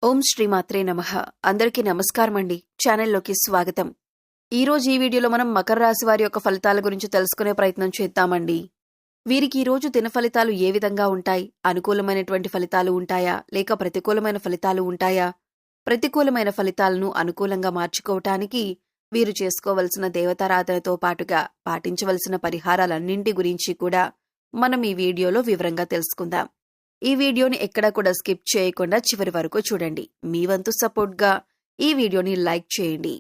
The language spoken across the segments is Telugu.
ఓం శ్రీమాత్రే నమః. అందరికీ నమస్కారం అండి. ఛానల్లోకి స్వాగతం. ఈరోజు ఈ వీడియోలో మనం మకర రాశి వారి యొక్క ఫలితాల గురించి తెలుసుకునే ప్రయత్నం చేద్దామండి. వీరికి ఈరోజు దిన ఫలితాలు ఏ విధంగా ఉంటాయి? అనుకూలమైనటువంటి ఫలితాలు ఉంటాయా, లేక ప్రతికూలమైన ఫలితాలు ఉంటాయా? ప్రతికూలమైన ఫలితాలను అనుకూలంగా మార్చుకోవటానికి వీరు చేసుకోవలసిన దేవతారాధనతో పాటుగా పాటించవలసిన పరిహారాలన్నింటి గురించి కూడా మనం ఈ వీడియోలో వివరంగా తెలుసుకుందాం. ఈ వీడియోని ఎక్కడా కూడా స్కిప్ చేయకుండా చివరి వరకు చూడండి. మీ వంతు సపోర్ట్గా ఈ వీడియోని లైక్ చేయండి.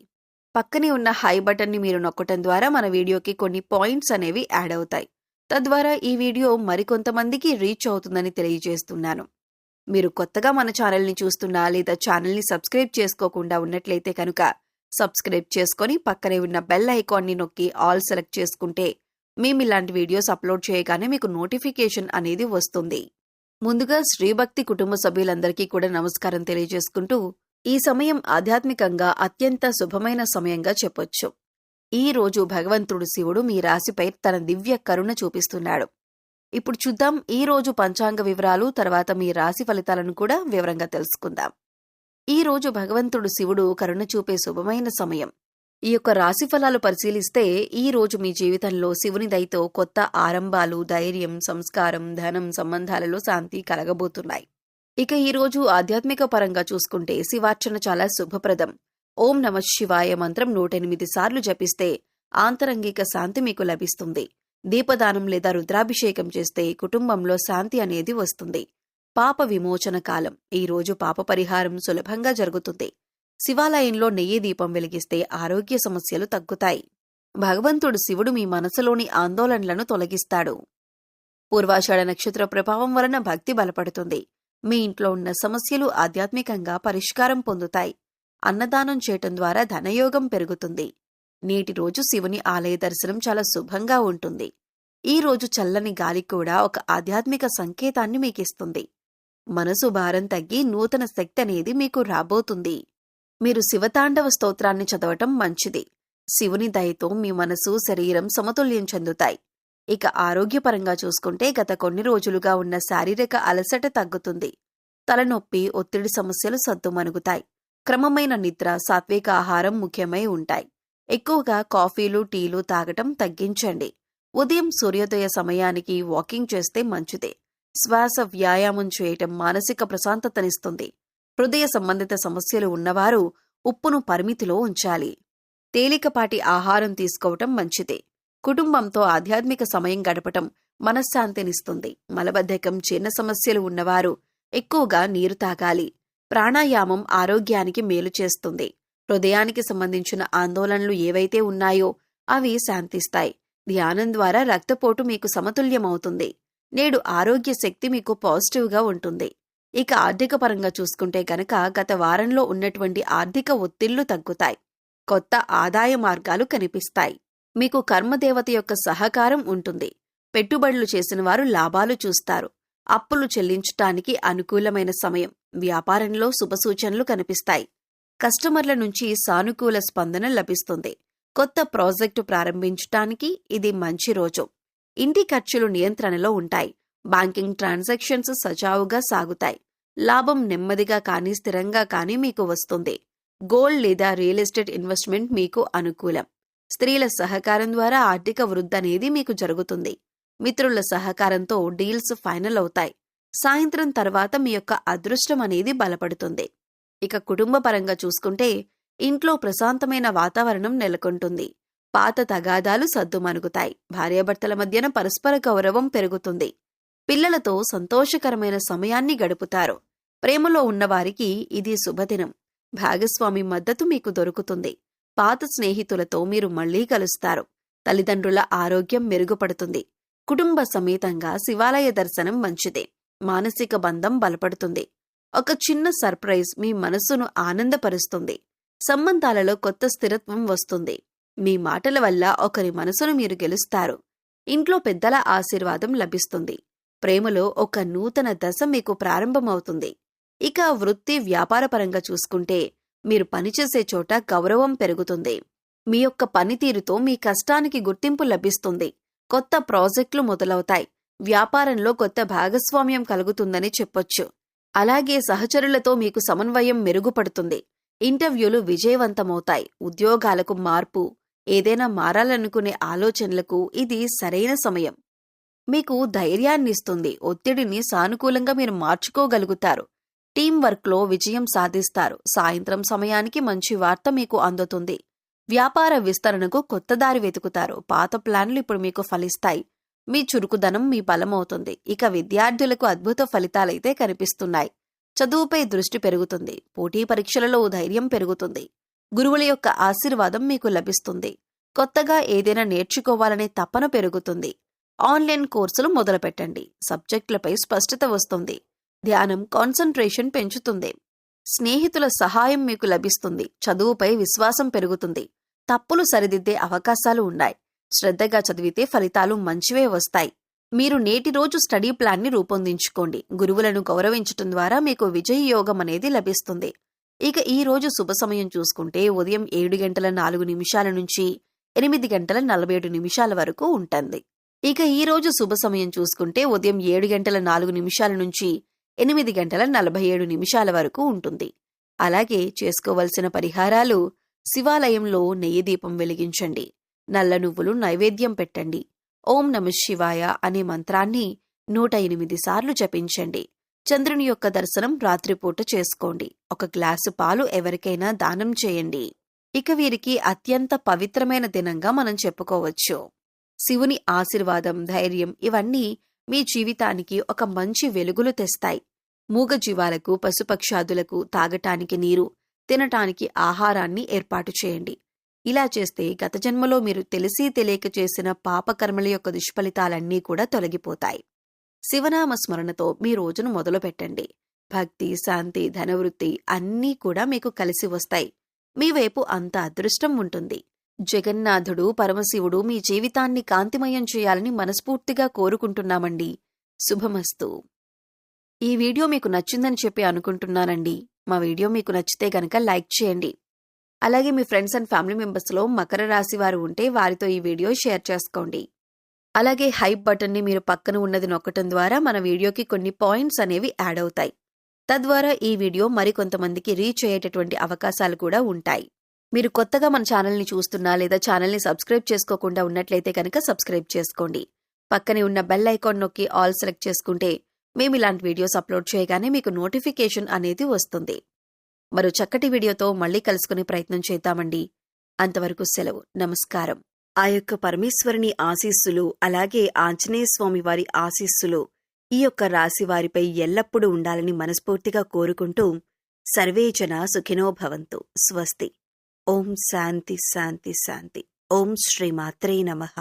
పక్కనే ఉన్న హై బటన్ని మీరు నొక్కటం ద్వారా మన వీడియోకి కొన్ని పాయింట్స్ అనేవి యాడ్ అవుతాయి. తద్వారా ఈ వీడియో మరికొంతమందికి రీచ్ అవుతుందని తెలియజేస్తున్నాను. మీరు కొత్తగా మన ఛానల్ని చూస్తున్నా లేదా ఛానల్ని సబ్స్క్రైబ్ చేసుకోకుండా ఉన్నట్లయితే కనుక సబ్స్క్రైబ్ చేసుకొని పక్కనే ఉన్న బెల్ ఐకాన్ని నొక్కి ఆల్ సెలెక్ట్ చేసుకుంటే మేము ఇలాంటి వీడియోస్ అప్లోడ్ చేయగానే మీకు నోటిఫికేషన్ అనేది వస్తుంది. ముందుగా శ్రీభక్తి కుటుంబ సభ్యులందరికీ కూడా నమస్కారం తెలియజేసుకుంటూ, ఈ సమయం ఆధ్యాత్మికంగా అత్యంత శుభమైన సమయంగా చెప్పొచ్చు. ఈ రోజు భగవంతుడు శివుడు మీ రాశిపై తన దివ్య కరుణ చూపిస్తున్నాడు. ఇప్పుడు చూద్దాం ఈ రోజు పంచాంగ వివరాలు, తర్వాత మీ రాశి ఫలితాలను కూడా వివరంగా తెలుసుకుందాం. ఈ రోజు భగవంతుడు శివుడు కరుణ చూపే శుభమైన సమయం. ఈ యొక్క రాశి ఫలాలు పరిశీలిస్తే ఈ రోజు మీ జీవితంలో శివుని దయతో కొత్త ఆరంభాలు, ధైర్యం, సంస్కారం, ధనం, సంబంధాలలో శాంతి కలగబోతున్నాయి. ఇక ఈ రోజు ఆధ్యాత్మిక పరంగా చూసుకుంటే శివార్చన చాలా శుభప్రదం. ఓం నమః శివాయ మంత్రం 108 సార్లు జపిస్తే ఆంతరంగిక శాంతి మీకు లభిస్తుంది. దీపదానం లేదా రుద్రాభిషేకం చేస్తే కుటుంబంలో శాంతి అనేది వస్తుంది. పాప విమోచన కాలం. ఈ రోజు పాప పరిహారం సులభంగా జరుగుతుంది. శివాలయంలో నెయ్యి దీపం వెలిగిస్తే ఆరోగ్య సమస్యలు తగ్గుతాయి. భగవంతుడు శివుడు మీ మనసులోని ఆందోళనలను తొలగిస్తాడు. పూర్వాషాఢ నక్షత్ర ప్రభావం వలన భక్తి బలపడుతుంది. మీ ఇంట్లో ఉన్న సమస్యలు ఆధ్యాత్మికంగా పరిష్కారం పొందుతాయి. అన్నదానం చేయటం ద్వారా ధనయోగం పెరుగుతుంది. నేటి రోజు శివుని ఆలయ దర్శనం చాలా శుభంగా ఉంటుంది. ఈ రోజు చల్లని గాలి కూడా ఒక ఆధ్యాత్మిక సంకేతాన్ని మీకిస్తుంది. మనసు భారం తగ్గి నూతన శక్తి అనేది మీకు రాబోతుంది. మీరు శివతాండవ స్తోత్రాన్ని చదవటం మంచిది. శివుని దయతో మీ మనసు, శరీరం సమతుల్యం చెందుతాయి. ఇక ఆరోగ్యపరంగా చూసుకుంటే గత కొన్ని రోజులుగా ఉన్న శారీరక అలసట తగ్గుతుంది. తలనొప్పి, ఒత్తిడి సమస్యలు సద్దుమణుగుతాయి. క్రమమైన నిద్ర, సాత్విక ఆహారం ముఖ్యమై ఉంటాయి. ఎక్కువగా కాఫీలు, టీలు తాగటం తగ్గించండి. ఉదయం సూర్యోదయ సమయానికి వాకింగ్ చేస్తే మంచిదే. శ్వాస వ్యాయామం చేయటం మానసిక ప్రశాంతతనిస్తుంది. హృదయ సంబంధిత సమస్యలు ఉన్నవారు ఉప్పును పరిమితిలో ఉంచాలి. తేలికపాటి ఆహారం తీసుకోవటం మంచిదే. కుటుంబంతో ఆధ్యాత్మిక సమయం గడపటం మనశ్శాంతినిస్తుంది. మలబద్ధకం, జీర్ణ సమస్యలు ఉన్నవారు ఎక్కువగా నీరు తాగాలి. ప్రాణాయామం ఆరోగ్యానికి మేలు చేస్తుంది. హృదయానికి సంబంధించిన ఆందోళనలు ఏవైతే ఉన్నాయో అవి శాంతిస్తాయి. ధ్యానం ద్వారా రక్తపోటు మీకు సమతుల్యమవుతుంది. నేడు ఆరోగ్య శక్తి మీకు పాజిటివ్గా ఉంటుంది. ఇక ఆర్థిక పరంగా చూసుకుంటే గనక గత వారంలో ఉన్నటువంటి ఆర్థిక ఒత్తిళ్లు తగ్గుతాయి. కొత్త ఆదాయ మార్గాలు కనిపిస్తాయి. మీకు కర్మదేవత యొక్క సహకారం ఉంటుంది. పెట్టుబడులు చేసిన వారు లాభాలు చూస్తారు. అప్పులు చెల్లించటానికి అనుకూలమైన సమయం. వ్యాపారంలో శుభసూచనలు కనిపిస్తాయి. కస్టమర్ల నుంచి సానుకూల స్పందన లభిస్తుంది. కొత్త ప్రాజెక్టు ప్రారంభించటానికి ఇది మంచి రోజు. ఇంటి ఖర్చులు నియంత్రణలో ఉంటాయి. బ్యాంకింగ్ ట్రాన్సాక్షన్స్ సజావుగా సాగుతాయి. లాభం నెమ్మదిగా కానీ స్థిరంగా కానీ మీకు వస్తుంది. గోల్డ్ లేదా రియల్ ఎస్టేట్ ఇన్వెస్ట్మెంట్ మీకు అనుకూలం. స్త్రీల సహకారం ద్వారా ఆర్థిక వృద్ధి అనేది మీకు జరుగుతుంది. మిత్రుల సహకారంతో డీల్స్ ఫైనల్ అవుతాయి. సాయంత్రం తర్వాత మీ యొక్క అదృష్టం అనేది బలపడుతుంది. ఇక కుటుంబ పరంగా చూసుకుంటే ఇంట్లో ప్రశాంతమైన వాతావరణం నెలకొంటుంది. పాత తగాదాలు సద్దుమణుగుతాయి. భార్యాభర్తల మధ్యన పరస్పర గౌరవం పెరుగుతుంది. పిల్లలతో సంతోషకరమైన సమయాన్ని గడుపుతారు. ప్రేమలో ఉన్నవారికి ఇది శుభదినం. భాగస్వామి మద్దతు మీకు దొరుకుతుంది. పాత స్నేహితులతో మీరు మళ్లీ కలుస్తారు. తల్లిదండ్రుల ఆరోగ్యం మెరుగుపడుతుంది. కుటుంబ సమేతంగా శివాలయ దర్శనం మంచిదే. మానసిక బంధం బలపడుతుంది. ఒక చిన్న సర్ప్రైజ్ మీ మనస్సును ఆనందపరుస్తుంది. సంబంధాలలో కొత్త స్థిరత్వం వస్తుంది. మీ మాటల వల్ల ఒకరి మనసును మీరు గెలుస్తారు. ఇంట్లో పెద్దల ఆశీర్వాదం లభిస్తుంది. ప్రేమలో ఒక నూతన దశ మీకు ప్రారంభమవుతుంది. ఇక వృత్తి, వ్యాపారపరంగా చూసుకుంటే మీరు పనిచేసే చోట గౌరవం పెరుగుతుంది. మీ యొక్క పనితీరుతో మీ కష్టానికి గుర్తింపు లభిస్తుంది. కొత్త ప్రాజెక్టులు మొదలవుతాయి. వ్యాపారంలో కొత్త భాగస్వామ్యం కలుగుతుందని చెప్పొచ్చు. అలాగే సహచరులతో మీకు సమన్వయం మెరుగుపడుతుంది. ఇంటర్వ్యూలు విజయవంతమవుతాయి. ఉద్యోగాలకు మార్పు, ఏదైనా మారాలనుకునే ఆలోచనలకు ఇది సరైన సమయం. మీకు ధైర్యాన్నిస్తుంది. ఒత్తిడిని సానుకూలంగా మీరు మార్చుకోగలుగుతారు. టీం వర్క్లో విజయం సాధిస్తారు. సాయంత్రం సమయానికి మంచి వార్త మీకు అందుతుంది. వ్యాపార విస్తరణకు కొత్త దారి వెతుకుతారు. పాత ప్లాన్లు ఇప్పుడు మీకు ఫలిస్తాయి. మీ చురుకుదనం మీ బలమవుతుంది. ఇక విద్యార్థులకు అద్భుత ఫలితాలైతే కనిపిస్తున్నాయి. చదువుపై దృష్టి పెరుగుతుంది. పోటీ పరీక్షలలో ధైర్యం పెరుగుతుంది. గురువుల యొక్క ఆశీర్వాదం మీకు లభిస్తుంది. కొత్తగా ఏదైనా నేర్చుకోవాలనే తపన పెరుగుతుంది. ఆన్లైన్ కోర్సులు మొదలుపెట్టండి. సబ్జెక్టులపై స్పష్టత వస్తుంది. ధ్యానం కాన్సంట్రేషన్ పెంచుతుంది. స్నేహితుల సహాయం మీకు లభిస్తుంది. చదువుపై విశ్వాసం పెరుగుతుంది. తప్పులు సరిదిద్దే అవకాశాలు ఉన్నాయి. శ్రద్ధగా చదివితే ఫలితాలు మంచివే వస్తాయి. మీరు నేటి రోజు స్టడీ ప్లాన్ని రూపొందించుకోండి. గురువులను గౌరవించటం ద్వారా మీకు విజయ యోగం అనేది లభిస్తుంది. ఇక ఈ రోజు శుభ సమయం చూసుకుంటే ఉదయం 7:04 నుంచి 8:47 వరకు ఉంటుంది. ఇక ఈ రోజు శుభ సమయం చూసుకుంటే ఉదయం 7:04 నుంచి 8:47 వరకు ఉంటుంది. అలాగే చేసుకోవలసిన పరిహారాలు: శివాలయంలో నెయ్యి దీపం వెలిగించండి. నల్ల నువ్వులు నైవేద్యం పెట్టండి. ఓం నమః శివాయ అనే మంత్రాన్ని 108 సార్లు జపించండి. చంద్రుని యొక్క దర్శనం రాత్రిపూట చేసుకోండి. 1 గ్లాసు పాలు ఎవరికైనా దానం చేయండి. ఇక వీరికి అత్యంత పవిత్రమైన దినంగా మనం చెప్పుకోవచ్చు. శివుని ఆశీర్వాదం, ధైర్యం ఇవన్నీ మీ జీవితానికి ఒక మంచి వెలుగులు తెస్తాయి. మూగజీవాలకు, పశుపక్షాదులకు తాగటానికి నీరు, తినటానికి ఆహారాన్ని ఏర్పాటు చేయండి. ఇలా చేస్తే గత జన్మలో మీరు తెలిసి తెలియక చేసిన పాపకర్మల యొక్క దుష్ఫలితాలన్నీ కూడా తొలగిపోతాయి. శివనామ స్మరణతో మీ రోజును మొదలు పెట్టండి. భక్తి, శాంతి, ధనవృద్ధి అన్నీ కూడా మీకు కలిసి వస్తాయి. మీ వైపు అంత అదృష్టం ఉంటుంది. జగన్నాథుడు, పరమశివుడు మీ జీవితాన్ని కాంతిమయం చేయాలని మనస్ఫూర్తిగా కోరుకుంటున్నామండి. శుభమస్తు. ఈ వీడియో మీకు నచ్చిందని చెప్పి అనుకుంటున్నానండి. మా వీడియో మీకు నచ్చితే గనక లైక్ చేయండి. అలాగే మీ ఫ్రెండ్స్ అండ్ ఫ్యామిలీ మెంబర్స్లో మకర రాశి వారు ఉంటే వారితో ఈ వీడియో షేర్ చేసుకోండి. అలాగే హైప్ బటన్ని మీరు పక్కన ఉన్నది నొక్కటం ద్వారా మన వీడియోకి కొన్ని పాయింట్స్ అనేవి యాడ్ అవుతాయి. తద్వారా ఈ వీడియో మరికొంతమందికి రీచ్ అయ్యేటటువంటి అవకాశాలు కూడా ఉంటాయి. మీరు కొత్తగా మన ఛానల్ని చూస్తున్నా లేదా ఛానల్ని సబ్స్క్రైబ్ చేసుకోకుండా ఉన్నట్లయితే కనుక సబ్స్క్రైబ్ చేసుకోండి. పక్కనే ఉన్న బెల్ ఐకాన్ నొక్కి ఆల్ సెలెక్ట్ చేసుకుంటే మేము ఇలాంటి వీడియోస్ అప్లోడ్ చేయగానే మీకు నోటిఫికేషన్ అనేది వస్తుంది. మరో చక్కటి వీడియోతో మళ్ళీ కలుసుకునే ప్రయత్నం చేద్దామండి. అంతవరకు సెలవు. నమస్కారం. ఆ యొక్క పరమేశ్వరుని ఆశీస్సులు, అలాగే ఆంజనేయ స్వామి వారి ఆశీస్సులు ఈ యొక్క రాశి వారిపై ఎల్లప్పుడూ ఉండాలని మనస్ఫూర్తిగా కోరుకుంటూ సర్వే జనా సుఖినో భవంతు. స్వస్తి. ఓం శాంతి శాంతి శాంతి. ఓం శ్రీమాత్రే నమః.